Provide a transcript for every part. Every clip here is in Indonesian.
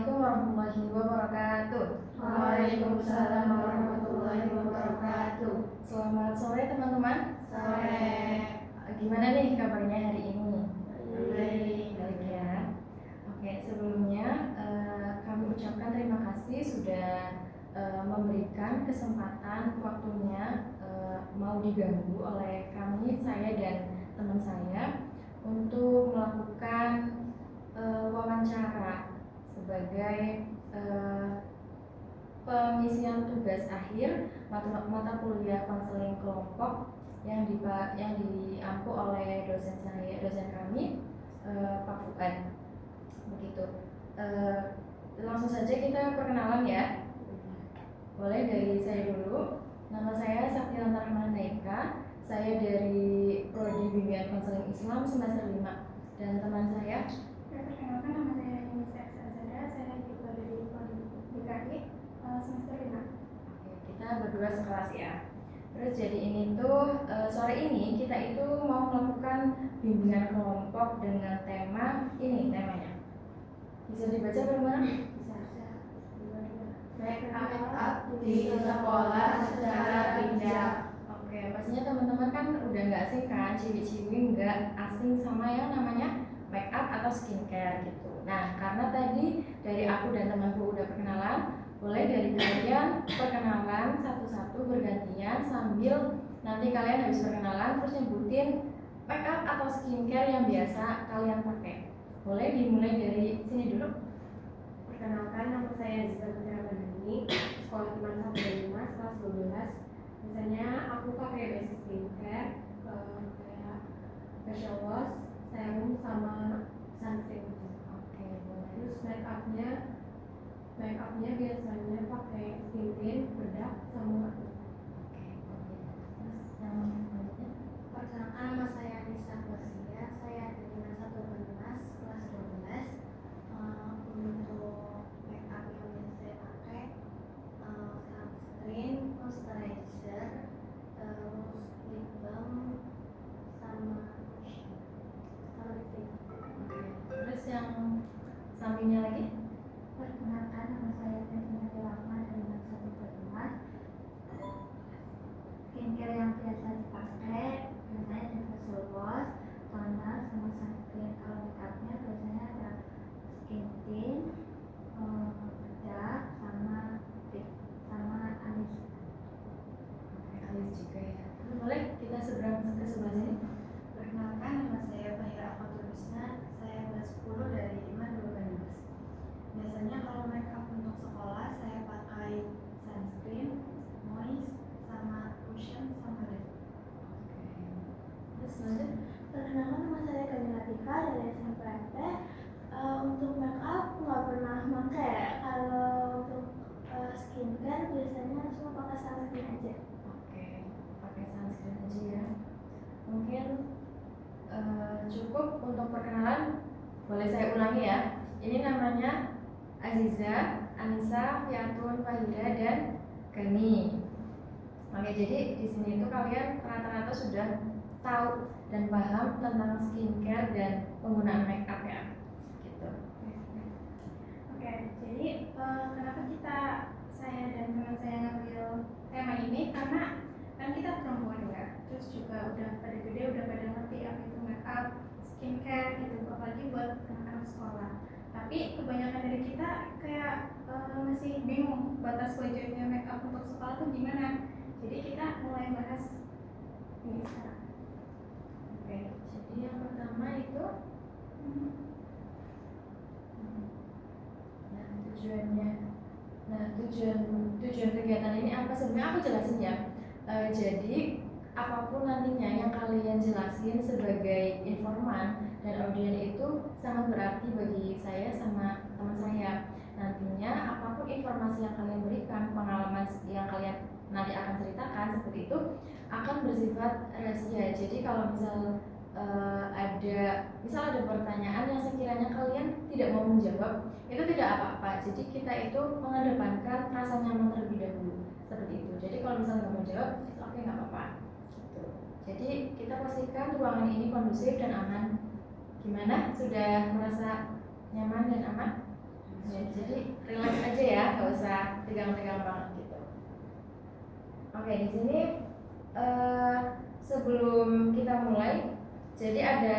Assalamualaikum warahmatullahi wabarakatuh. Waalaikumsalam warahmatullahi wabarakatuh. Selamat sore teman-teman. Sore. Gimana nih kabarnya hari ini? Baik. Baik ya. Oke, sebelumnya kami ucapkan terima kasih sudah memberikan kesempatan waktunya mau diganggu oleh kami, saya dan teman saya untuk melakukan wawancara sebagai pengisian tugas akhir mata kuliah konseling kelompok yang diampu oleh dosen kami, Pak Fuad. Begitu. Langsung saja kita perkenalan ya. Boleh dari saya dulu. Nama saya Saktiana Rahmaneka. Saya dari Prodi Bimbingan Konseling Islam semester 5. Dan teman saya, perkenalkan, nama saya Nisa Exazada. Saya juga dari Prodi DKI semester 5. Kita berdua sekelas ya. Terus jadi ini tuh sore ini kita itu mau melakukan bimbingan kelompok dengan tema ini, temanya bisa dibaca bagaimana? Make up di sekolah secara bijak. Oke, pastinya teman-teman kan udah nggak asing kan, ciwi-ciwi nggak asing sama yang namanya make up atau skincare gitu. Nah, karena tadi dari aku dan temanku udah perkenalan, boleh dari kalian perkenalan satu-satu bergantian sambil nanti kalian habis perkenalan terus nyebutin make up atau skincare yang biasa kalian pakai. Boleh dimulai dari sini dulu. Perkenalkan, nama saya Aziza Putra Bandani, sekolah teman 1 dan 5, kelas 12. Biasanya aku pakai basic skincare kayak facial wash, serum, sama sunscreen. Oke, boleh. Terus make upnya biasanya pakai skin tint, bedak, sama Oke, boleh. Terus yang selanjutnya. Perkenalkan, nama saya Nisa Fasia. Saya dari kelas 1 kelas 12. Untuk make up yang biasa saya pakai sunscreen, moisturizer, terus lip balm, sama lipstick. Oke. Terus yang sampingnya lagi. Perkenalkan, nama saya Fatima Delama dari kelas 1 kelas. Skincare yang biasa dipakai biasanya ada facial wash, toner, sama sunscreen. Kalau make upnya biasanya ada skin tint, bedak, sama lip, sama alis. Oke, alis juga ya. Terus boleh kita seberang ke sebelah sini. Perkenalkan, nama saya Fahira Afaturusna. Saya kelas 10 dari 5 Biasanya kalau make up untuk sekolah saya pakai sunscreen, moist, sama cushion, sama lip. Terus lanjut. Perkenalkan, nama saya Kamila Tika dari SMP. Untuk make up nggak pernah pakai. Kalau untuk skincare biasanya cuma pakai sunscreen aja. Oke, pakai sunscreen aja ya. Mungkin cukup untuk perkenalan. Boleh saya ulangi ya. Ini namanya Aziza, Anissa, Yatun, Fahira, dan Gani. Oke, jadi di sini itu kalian rata-rata sudah tahu dan paham tentang skincare dan penggunaan make up ya. Gitu. Oke, jadi kenapa saya dan teman saya ngambil tema ini karena kan kita perempuan ya, terus juga udah pada gede, udah pada ngerti apa itu make up, skincare gitu, apalagi buat anak-anak sekolah. Tapi kebanyakan dari kita kayak masih bingung batas wajarnya make up untuk sekolah tuh gimana. Jadi kita mulai bahas ini sekarang. Oke, jadi yang pertama itu tujuan kegiatan ini apa sebenarnya aku jelasin ya. Jadi apapun nantinya yang kalian jelasin sebagai informan dan audien itu sangat berarti bagi saya sama teman saya. Nantinya apapun informasi yang kalian berikan, pengalaman yang kalian nanti akan ceritakan seperti itu akan bersifat rahasia. Jadi kalau ada pertanyaan yang sekiranya kalian tidak mau menjawab, itu tidak apa-apa. Jadi kita itu mengedepankan rasa nyaman terlebih dahulu seperti itu. Jadi kalau misalnya nggak mau jawab, oke, nggak apa-apa. Gitu. Jadi kita pastikan ruangan ini kondusif dan aman. Gimana? Sudah merasa nyaman dan aman? Ya, jadi relax aja ya, nggak usah tegang-tegang banget gitu. Oke, di sini sebelum kita mulai, jadi ada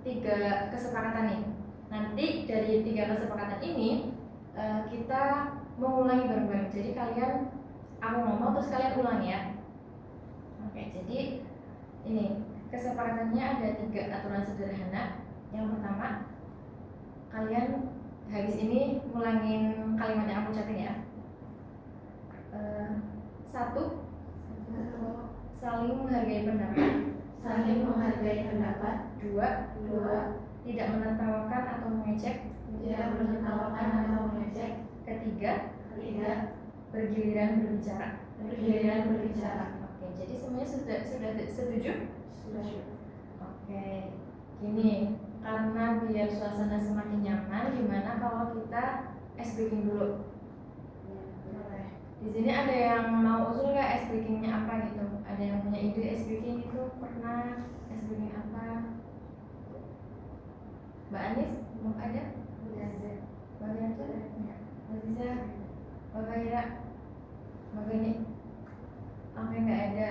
3 kesepakatan nih. Nanti dari 3 kesepakatan ini kita mengulangi bareng-bareng. Jadi kalian, aku ngomong terus kalian ulang ya. Oke, jadi ini kesepakatannya ada 3 aturan sederhana. Yang pertama, kalian habis ini ngulangin kalimat yang aku ucapin ya. 1. Saling menghargai pendapat. Saling menghargai pendapat. 2. Tidak menertawakan atau mengejek. Tidak menertawakan atau mengejek. 3. Bergiliran berbicara. Bergiliran berbicara. Oke, jadi semuanya sudah setuju? Setuju. Oke, gini, karena biar suasana semakin nyaman, gimana kalau kita ice breaking dulu? Di sini ada yang mau usul nggak ice breakingnya apa gitu? Ada yang punya ide ice breaking itu pernah ice breaking apa? Mbak Anis, mau ada? Mbak Yanto? Mbak Ziza? Mbak Kaira? Mbak Gani? Oke, nggak ada.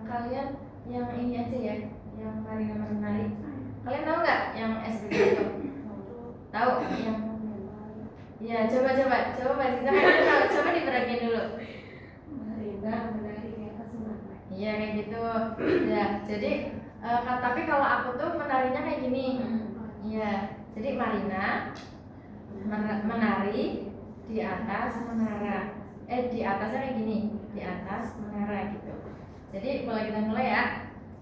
Kalian yang ini aja ya, yang paling menarik. Kalian tahu nggak yang ice breaking itu? Tahu? Yang ya, coba Mbak Ziza kalian tahu, coba diperhatiin dulu. Menari kayak semangat. Iya kayak gitu. Ya, jadi tapi kalau aku tuh menarinya kayak gini. Iya, jadi Marina menari di atas menara. Di atasnya kayak gini, di atas menara gitu. Jadi boleh kita mulai ya.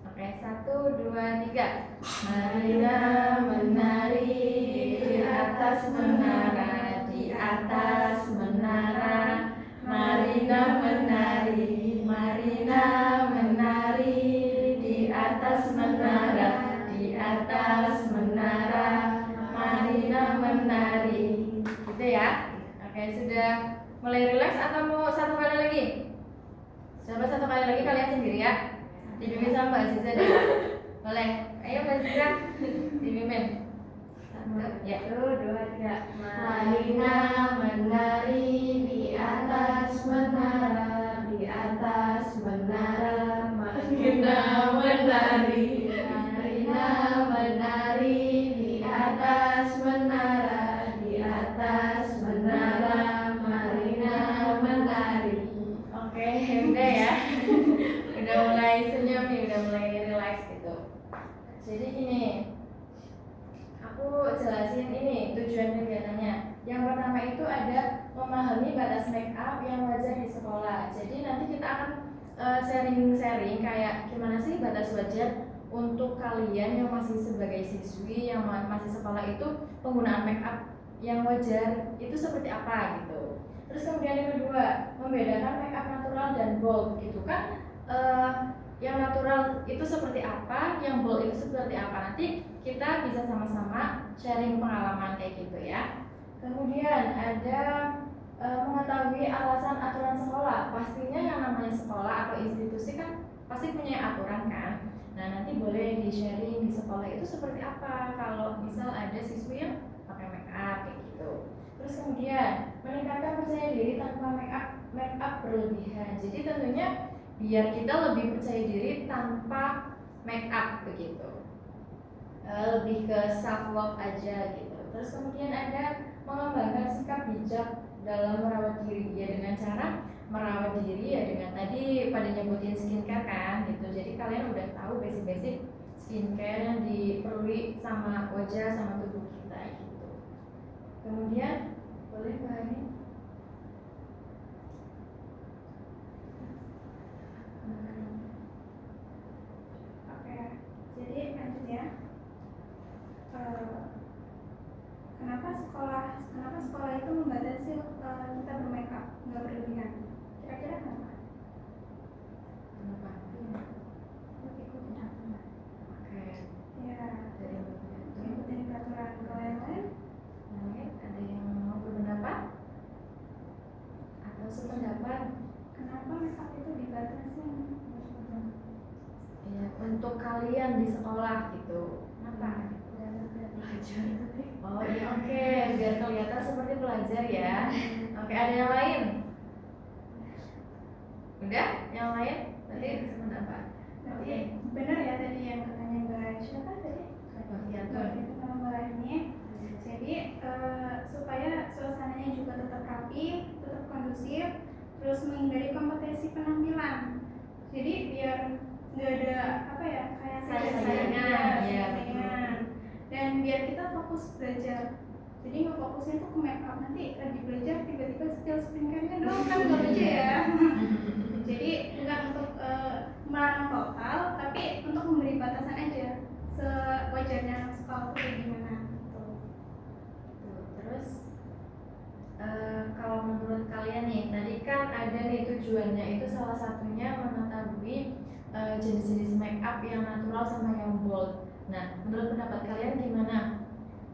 Oke, 1, 2, 3. Marina menari di atas menara, di atas menara. Marina menari, Marina menari di atas menara, di atas menara. Marina menari. Gitu ya. Oke, sudah mulai relax atau mau 1 kali lagi? Coba 1 kali lagi kalian sendiri ya. Dibimbing sama Mbak Ziza deh. Boleh. Ayo Mbak Ziza, dibimbing. 1, 2, 3. Marina menari di atas menara, di atas menara. Marina menari, Marina menari di atas menara, di atas menara. Marina menari. Oke, udah ya. Udah mulai senyum nih, udah mulai relax gitu. Jadi gini, aku jelasin ini tujuan kegiatannya. Yang pertama itu ada memahami batas make up yang wajar di sekolah. Jadi nanti kita akan sharing-sharing kayak gimana sih batas wajar untuk kalian yang masih sebagai siswi yang masih sekolah itu, penggunaan make up yang wajar itu seperti apa gitu. Terus kemudian yang kedua, membedakan make up natural dan bold gitu kan. Yang natural itu seperti apa, yang bold itu seperti apa. Nanti kita bisa sama-sama sharing pengalaman kayak gitu ya. Kemudian ada mengetahui alasan aturan sekolah. Pastinya yang namanya sekolah atau institusi kan pasti punya aturan kan. Nah, nanti boleh di-sharing di sekolah itu seperti apa kalau misal ada siswi yang pakai make up kayak gitu. Terus kemudian meningkatkan percaya diri tanpa make up berlebihan. Jadi tentunya biar kita lebih percaya diri tanpa make up begitu. Lebih ke self love aja gitu. Terus kemudian ada mengembangkan sikap bijak dalam merawat diri ya, dengan cara merawat diri ya dengan tadi pada nyebutin skincare kan gitu. Jadi kalian udah tahu basic-basic skincare yang diperlukan sama wajah sama tubuh kita gitu. Kemudian boleh Mbak Ani? Oke, jadi lanjut ya. Kenapa sekolah itu membatasi kita bermake up nggak berlebihan? Kira-kira kenapa? Kenapa? Ikutin aku nggak? Oke. Ya, Dari Mbak Yanto. ikutin peraturan. Kalau yang lain, Yang lain ada yang mau berpendapat atau sependapat? kenapa make up itu dibatasi? Ya, untuk kalian di sekolah gitu. Kenapa? Oh iya, oke, biar kelihatan seperti belajar ya. Oke, ada yang lain? Udah? Yang lain? Berarti apa? Berarti benar ya tadi yang katanya Mbak siapa tadi? Bafiatun. Itu nama Mbak ini. Jadi supaya suasananya juga tetap rapi, tetap kondusif, terus menghindari kompetisi penampilan. Jadi biar nggak ada apa ya kayak Saingan, ya, saingan. Dan biar kita fokus belajar. Jadi nggak fokusnya tuh ke make up, nanti lagi belajar tiba-tiba skill skincare-nya doang kan nggak lucu ya. Jadi bukan untuk melarang total, tapi untuk memberi batasan aja sewajarnya anak sekolah tuh kayak gimana gitu. Terus kalau menurut kalian nih, tadi kan ada nih tujuannya itu salah satunya mengetahui jenis-jenis make up yang natural sama yang bold. Nah, menurut pendapat kalian gimana?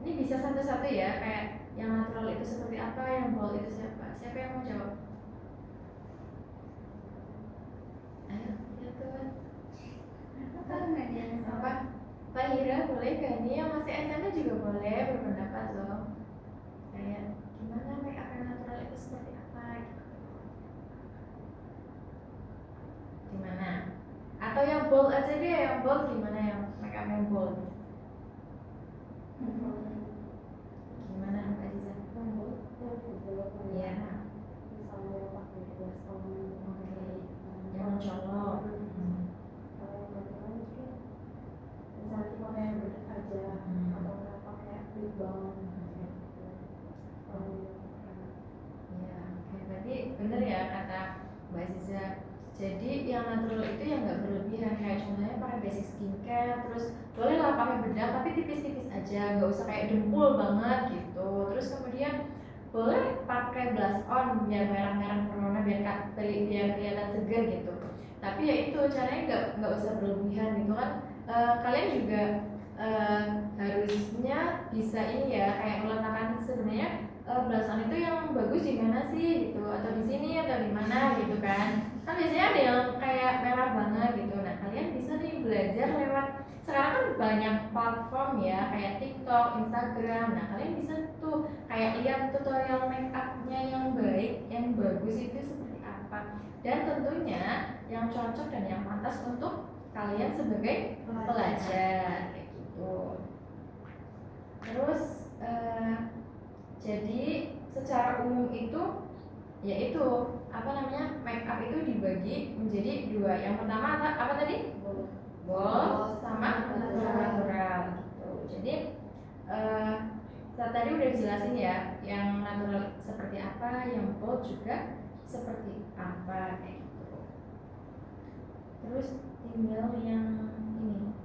Ini bisa satu-satu ya, kayak yang natural itu seperti apa, yang bold itu siapa? Siapa yang mau jawab? Ayo, ya Tuhan. Apa? Pak Hira boleh gak nih? Yang masih SMA juga boleh berpendapat loh. Kayak gimana make up yang natural itu seperti apa? Gitu. Gimana? Atau yang bold aja deh, yang bold gimana yang make up yang bold? Gimana Mbak Aziza? Iya. Oke. Yang mencolok. Iya, oke. Berarti bener ya kata Mbak Aziza. Jadi yang natural itu yang nggak berlebihan, kayak contohnya pakai basic skincare, terus boleh lah pakai bedak tapi tipis-tipis aja, nggak usah kayak dempul banget gitu. Terus kemudian boleh pakai blush on biar merah-merah berwarna biar kelihatan segar gitu. Tapi ya itu caranya nggak usah berlebihan gitu kan. Kalian juga harusnya bisa ini ya kayak meletakkan sebenarnya blush on itu yang bagus di mana sih gitu, atau di sini atau di mana gitu kan biasanya ada yang kayak merah banget gitu. Nah kalian bisa nih belajar lewat, sekarang kan banyak platform ya kayak TikTok, Instagram. Nah kalian bisa tuh kayak lihat tutorial make upnya yang baik, yang bagus itu seperti apa, dan tentunya yang cocok dan yang pantas untuk kalian sebagai pelajar kayak gitu. Terus jadi secara umum itu yaitu apa namanya, make up itu dibagi menjadi dua. Yang pertama apa tadi? Bold sama natural gitu. Jadi tadi udah dijelasin ya, yang natural seperti apa, yang bold juga seperti apa kayak gitu. Terus tinggal yang ini.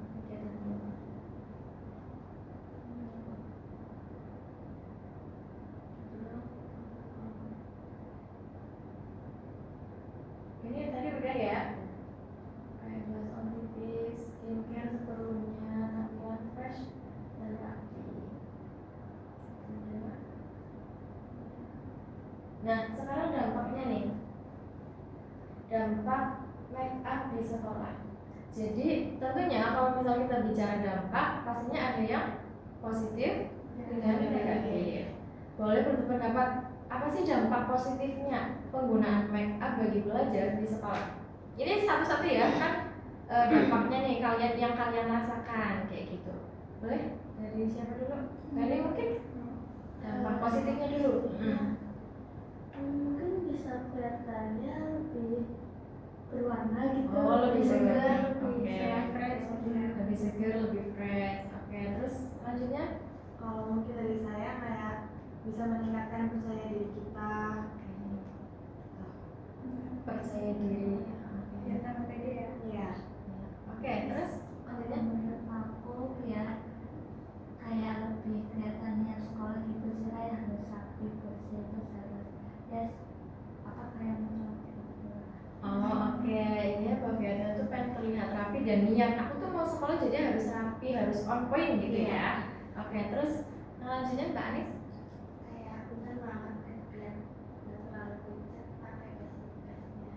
Ini tadi udah ya, kayak blush on tipis, skincare seperlunya, tampilan fresh dan rapi. Nah sekarang dampaknya nih, dampak make up di sekolah. Jadi tentunya kalau misalnya kita bicara dampak, pastinya ada yang positif dan negatif. Boleh berpendapat, apa sih dampak positifnya penggunaan make up bagi pelajar di sekolah? Ini satu-satu ya, kan dampaknya nih yang kalian rasakan kayak gitu. Boleh dari siapa dulu? Dari mungkin dampak positifnya dulu. Mungkin bisa kelihatannya lebih berwarna gitu. Oh, lebih segar, lebih fresh, lebih segar, lebih fresh. Oke, terus selanjutnya Kalau mungkin dari saya kayak bisa meningkatkan percaya diri kita. percaya diri. Ya sama pede ya. Iya. Oke, terus selanjutnya Menurut aku ya kayak lebih kelihatannya sekolah gitu sih, kayak harus rapi, bersih, terus harus ya apa kayak mencolok gitu. oke. Ini Baviana tuh pengen terlihat rapi dan niat. Aku tuh mau sekolah jadi harus rapi, harus on point gitu ya. Oke, terus selanjutnya Mbak Anis. Kayak aku kan banget biar nggak terlalu pucat pakai basic-basicnya.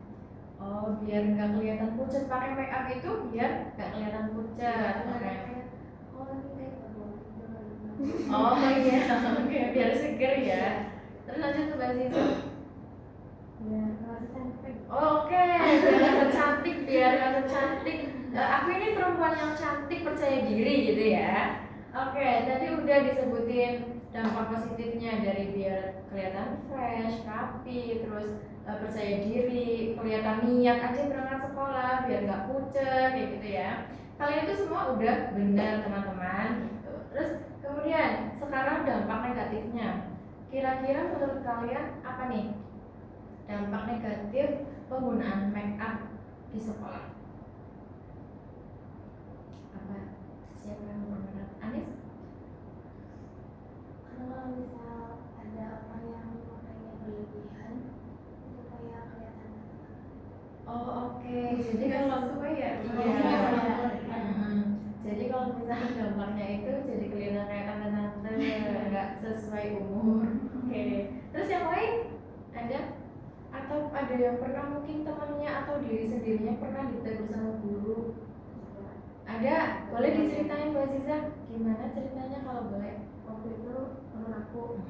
Oh, biar nggak kelihatan pucat pakai make up itu biar nggak kelihatan pucat. Oke. Kayak oh ini kayak baru gitu. Oh iya, oke, biar seger ya. Terus lanjut ke Mbak Ziza. Ya, rasa cantik. Oke, biar cantik, biar kelihatan cantik. Aku ini perempuan yang cantik, percaya diri gitu ya. Oke, tadi udah disebutin dampak positifnya dari biar kelihatan fresh, rapi, terus percaya diri, kelihatan niat aja berangkat sekolah, biar nggak pucet kayak gitu ya. Kalian itu semua udah benar teman-teman. Gitu. Terus kemudian sekarang dampak negatifnya. Kira-kira menurut kalian apa nih? Dampak negatif penggunaan make up di sekolah apa? Siapa yang mau berpendapat? Anis? Kalau misal ada orang yang makanya berlebihan itu kayak kelihatan. Oh oke. Jadi kalau sesuai ya. iya. Jadi kalau misalnya dampaknya itu jadi kelihatan kayak tante-tante nggak sesuai umur. Oke. Terus yang lain ada? Atau ada yang pernah mungkin temannya atau diri sendirinya pernah ditegur sama guru? Ada? Boleh diceritain Mbak Ziza? Gimana ceritanya kalau boleh? Waktu itu temen aku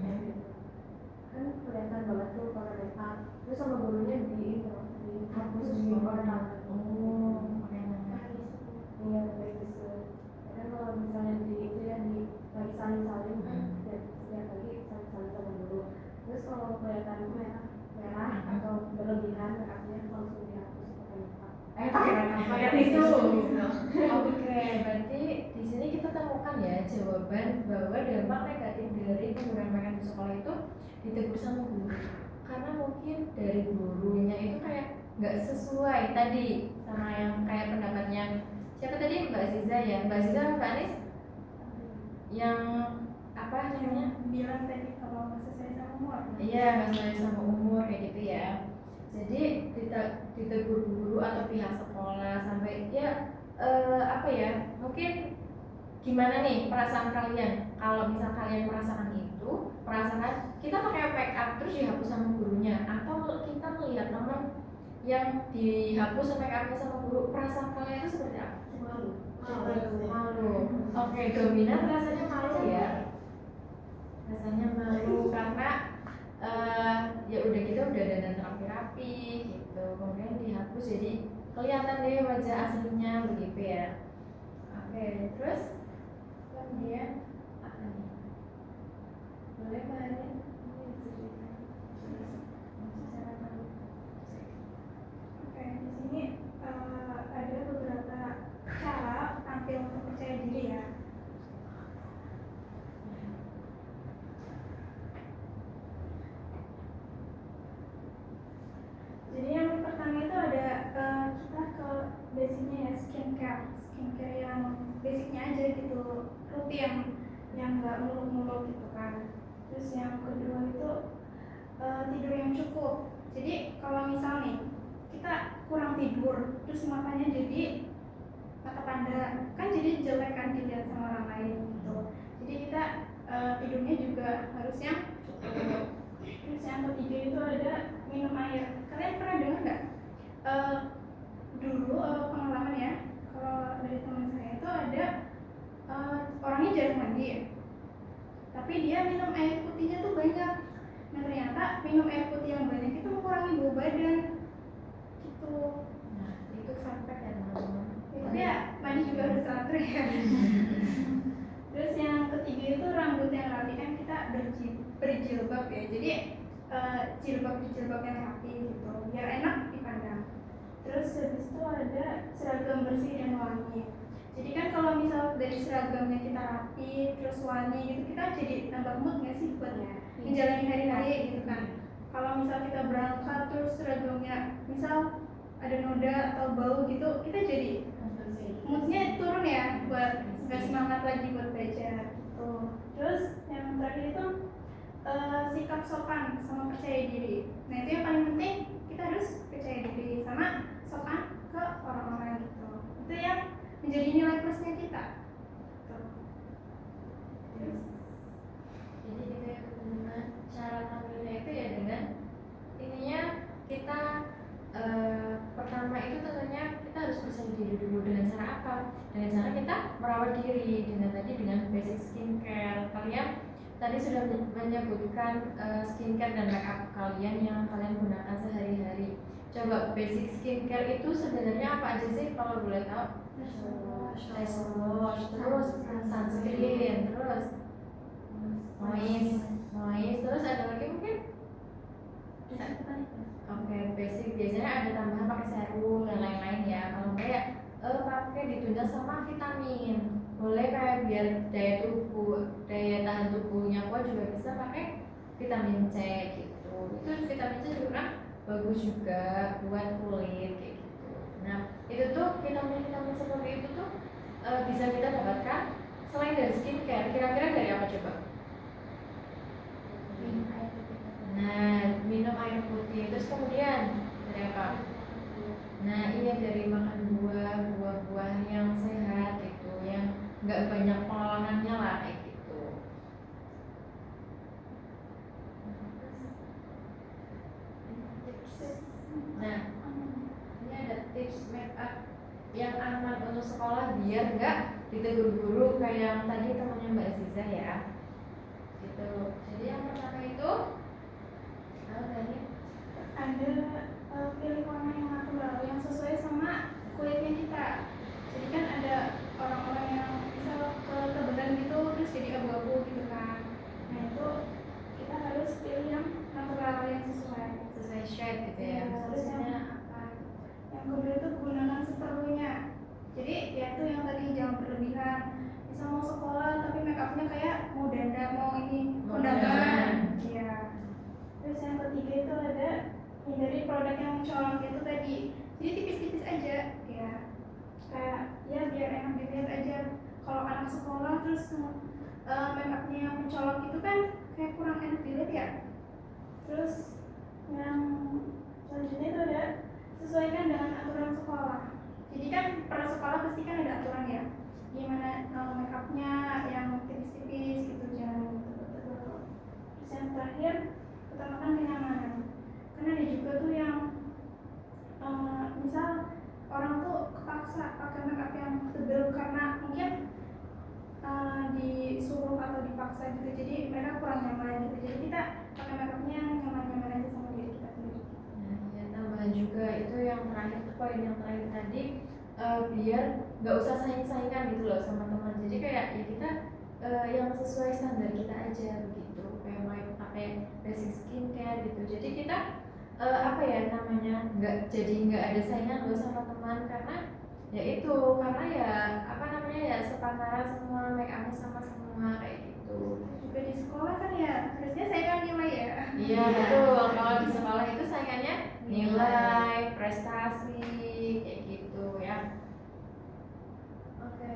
kan kelihatan banget tuh kalau make up, terus sama gurunya dihapus di kotak. Oh, pakai nama. Iya, kayak gitu. Kadang kalau misalnya di itu ya di lagi saling-saling dan setiap pagi saling-saling sama guru. Terus kalau kelihatan merah atau berlebihan make-upnya langsung dihapus pakai make-up. Pakai tisu. Oke, berarti di sini kita temukan ya jawaban bahwa dampak negatif dari penggunaan make up di sekolah itu ditegur sama guru. Karena mungkin dari gurunya itu kayak nggak sesuai tadi sama yang kayak pendapatnya siapa tadi Mbak Ziza ya, Mbak Ziza Mbak Anis yang apa namanya? Bilang tadi kalau nggak sesuai sama umur. Iya, nggak sesuai sama umur kayak gitu ya. Jadi ditegur guru atau pihak sekolah sampai ya apa ya? Mungkin gimana nih perasaan kalian kalau misal kalian merasakan itu, perasaan kita pakai make up terus dihapus sama gurunya atau kita melihat teman yang dihapus make upnya sama guru, perasaan kalian itu seperti apa? Malu. Oke, dominan rasanya malu ya. Rasanya malu karena ya udah kita udah dandan rapi-rapi gitu, kemudian dihapus jadi kelihatan deh wajah aslinya begitu ya. Oke, terus kemudian apa nih? Boleh Mbak Anin? Oke, di sini ada beberapa cara tampil untuk percaya diri ya. Jadi yang pertama itu ada kita ke basicnya ya, skincare yang basicnya aja gitu, rutin yang nggak muluk-muluk gitu kan. Terus yang kedua itu tidur yang cukup. Jadi kalau misal nih kita kurang tidur, terus matanya jadi mata panda, kan jadi jelek kan dilihat sama orang lain gitu. Jadi kita tidurnya juga harus yang cukup. Terus yang ketiga itu ada minum air. Kalian pernah dengar nggak? Dulu pengalaman ya, kalau dari teman saya itu ada orangnya jarang mandi ya, tapi dia minum air putihnya tuh banyak. Nah ternyata minum air putih yang banyak itu mengurangi bau badan gitu. Nah, itu fun fact ya teman-teman. Tapi ya mandi juga harus teratur ya. Terus yang ketiga itu rambut yang rapi, kan kita berjilbab ya, jadi jilbab yang rapi gitu biar enak dipandang. Terus habis itu ada seragam bersih dan wangi. Jadi kan kalau misal dari seragamnya kita rapi terus wangi gitu, kita jadi nambah mood nggak sih buat menjalani hari-hari gitu kan. Kalau misal kita berangkat terus seragamnya misal ada noda atau bau gitu, kita jadi moodnya turun ya, buat nggak semangat lagi buat belajar gitu. Terus yang terakhir itu sikap sopan sama percaya diri. Nah itu yang paling penting, kita harus percaya diri sama sopan ke orang-orang gitu. Itu yang menjadi nilai plusnya kita gitu. Terus jadi kita cara tampilnya itu ya dengan ininya kita pertama itu tentunya kita harus percaya diri dulu. Dengan cara apa? Dengan cara kita merawat diri dengan tadi dengan basic skincare. Kalian tadi sudah menyebutkan skincare dan makeup kalian yang kalian gunakan sehari-hari. Coba basic skincare itu sebenarnya apa aja sih kalau boleh tahu? Face wash, terus sunscreen, terus moist, terus ada lagi mungkin? Oke, basic biasanya ada tambahan pakai serum dan lain-lain ya. Kalau enggak ya pakai ditunjang sama vitamin. Boleh kayak biar daya tahan tubuhnya kuat juga bisa pakai vitamin C gitu. Itu vitamin C juga bagus juga buat kulit kayak gitu. Nah, itu tuh vitamin-vitamin seperti itu tuh bisa kita dapatkan selain dari skincare. Kira-kira dari apa coba? Nah, minum air putih. Terus kemudian dari apa? Nah, iya dari makan buah-buahan yang sehat gitu, yang nggak banyak pengolahannya lah kayak gitu. Nah, ini ada tips make up yang aman untuk sekolah biar nggak ditegur guru kayak yang tadi temannya Mbak Aziza ya. Gitu. Jadi yang pertama itu ada pilih warna yang natural yang sesuai sama kulitnya kita. Jadi kan ada orang-orang yang misal ketebelan gitu terus jadi abu-abu gitu kan. Nah itu kita harus pilih yang natural yang sesuai shade gitu ya. Terus yang kedua itu gunakan seperlunya. Jadi ya itu yang tadi jangan berlebihan. Misal mau sekolah tapi make upnya kayak mau dandan, mau kondangan. Iya. Terus yang ketiga itu ada hindari produk yang mencolok itu tadi. Jadi tipis-tipis aja ya. Kayak ya biar enak dilihat aja. Kalau anak sekolah terus make upnya yang mencolok itu kan kayak kurang enak dilihat ya. Terus yang selanjutnya itu ada sesuaikan dengan aturan sekolah. Jadi kan per sekolah pasti kan ada aturan ya. Gimana make upnya yang tipis-tipis gitu, jangan tebal-tebal. Terus yang terakhir utamakan kenyamanan. Karena ada juga tuh yang misal orang tuh kepaksa pakai make up yang tebal karena mungkin disuruh atau dipaksa gitu, jadi mereka kurang nyaman gitu. Jadi kita pakai make upnya yang nyaman-nyaman aja sama diri kita sendiri. Nah, ya tambahan juga itu yang terakhir tuh poin yang terakhir tadi biar nggak usah saing-saingan gitu loh sama teman. Jadi kayak ya kita yang sesuai standar kita aja begitu. Kayak mau pakai basic skincare gitu. Jadi kita apa ya namanya nggak ada saingan loh sama teman karena ya itu karena ya apa namanya ya sepantaran semua make upnya sama semua kayak gitu. Juga di sekolah kan ya harusnya saya kan nilai ya. Iya betul, kalau di sekolah itu saingannya nilai, prestasi kayak gitu ya. Oke.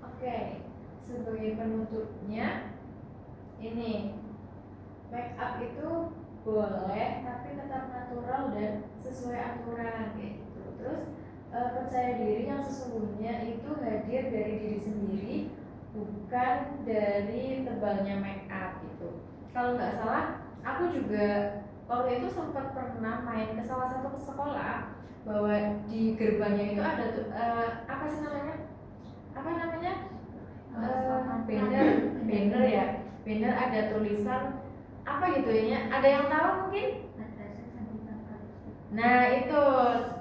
Oke, sebagai penutupnya ini make up itu boleh tapi tetap natural dan sesuai aturan kayak gitu. Terus percaya diri yang sesungguhnya itu hadir dari diri sendiri, bukan dari tebalnya make up gitu. Kalau nggak salah, aku juga waktu itu sempat pernah main ke salah satu sekolah bahwa di gerbangnya itu ada apa sih namanya? Apa namanya? Banner ya. Banner ada tulisan apa gitu ya? Ada yang tahu mungkin? Nah itu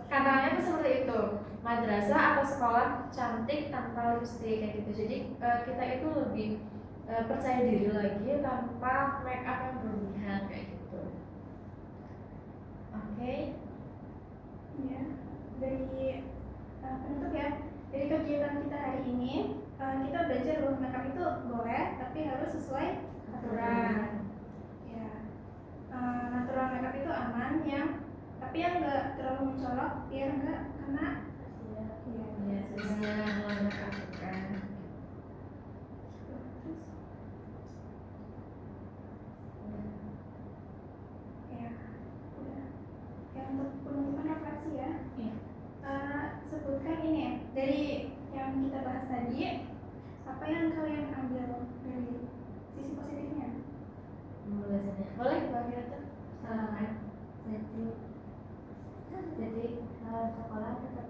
katanya tuh seperti itu, madrasah atau sekolah cantik tanpa lipstick kayak gitu. Jadi kita itu lebih percaya diri lagi tanpa make up yang berlebihan kayak gitu. Oke. Ya, dari penutup ya, dari kegiatan kita hari ini kita belajar bahwa make up itu boleh tapi harus sesuai aturan. Ya, natural make up itu aman yang tapi yang enggak terlalu mencolok biar enggak kena Ya, sebenarnya make up kan. Ya, udah. Yang untuk penutupan refleksi ya. Sebutkan ini ya, dari yang kita bahas tadi, apa yang kalian ambil dari sisi positifnya? Boleh bagi itu. Jadi sekolah tetap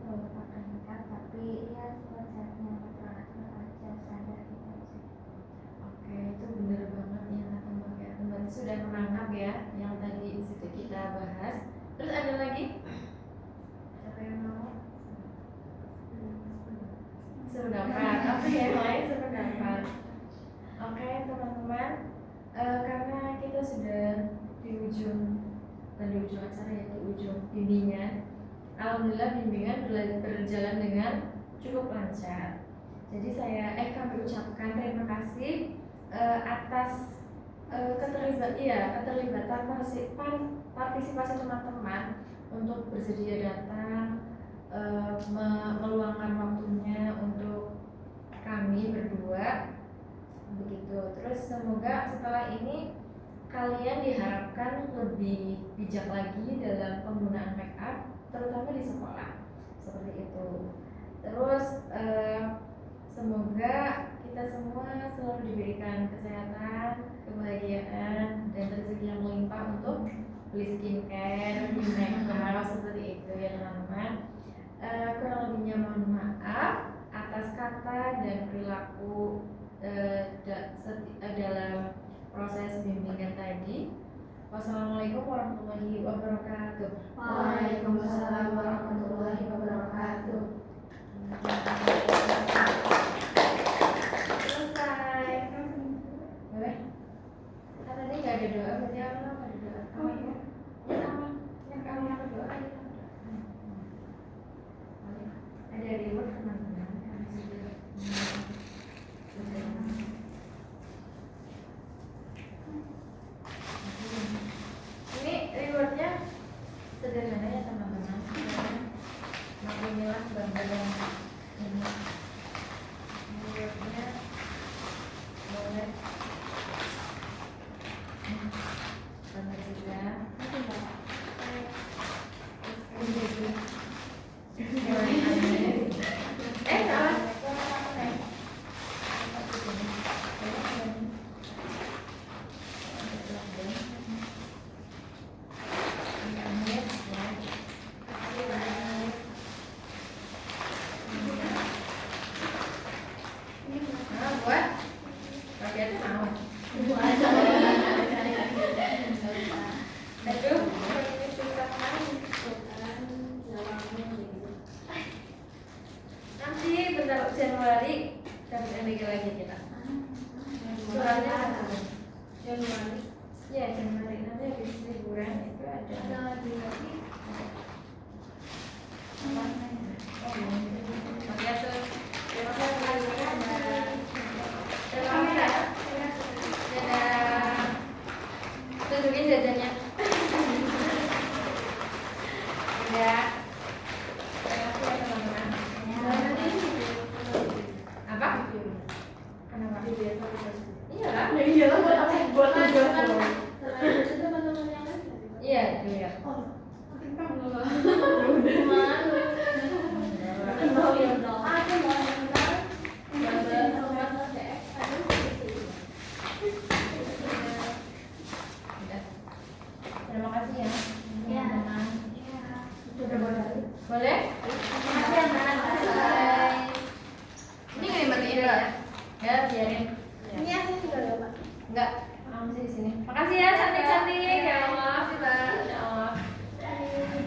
sependapat. Oke, yang lain sependapat. Oke, teman-teman, karena kita sudah di ujung acara ya, di ujung bimbingan. Alhamdulillah bimbingan berjalan dengan cukup lancar. Jadi kami ucapkan terima kasih atas keterlibatan partisipasi teman-teman untuk bersedia datang, meluangkan waktunya untuk kami berdua begitu. Terus semoga setelah ini kalian diharapkan lebih bijak lagi dalam penggunaan make up, terutama di sekolah seperti itu. Terus semoga kita semua selalu diberikan kesehatan, kebahagiaan, dan rezeki yang melimpah untuk beli skincare, beli make up seperti itu ya teman-teman. Kurang lebihnya mohon maaf atas kata dan perilaku dalam proses bimbingan tadi. Wassalamualaikum warahmatullahi wabarakatuh. Waalaikumsalam warahmatullahi wabarakatuh. Selesai. Boleh? Kan tadi nggak ada doa, berarti apa ada doa? Oh iya. Yang kamu yang berdoa ya. Ada reward teman-teman. Ini rewardnya sederhana ya teman-teman. Makinilah bangga dan ini. Rewardnya boleh bangga juga. Salah. Buat rakyatnya mau. Aduh, ini susah banget. Nanti bentar Januari dapat MBG lagi kita. Suratnya Januari. Ya Januari nanti habis liburan itu ada. Oke tuh. Terima kasih. Terima kasih. Dadah. Tunjukin jajannya. Ya. Terima kasih ya teman-teman. Apa? Kenapa? Iya lah. Ya iyalah buat apa? Buat apa? Iya, iya. Terima kasih ya. Ya. Sudah boleh? Ini nggak dimatiin ya? Ya, biarin.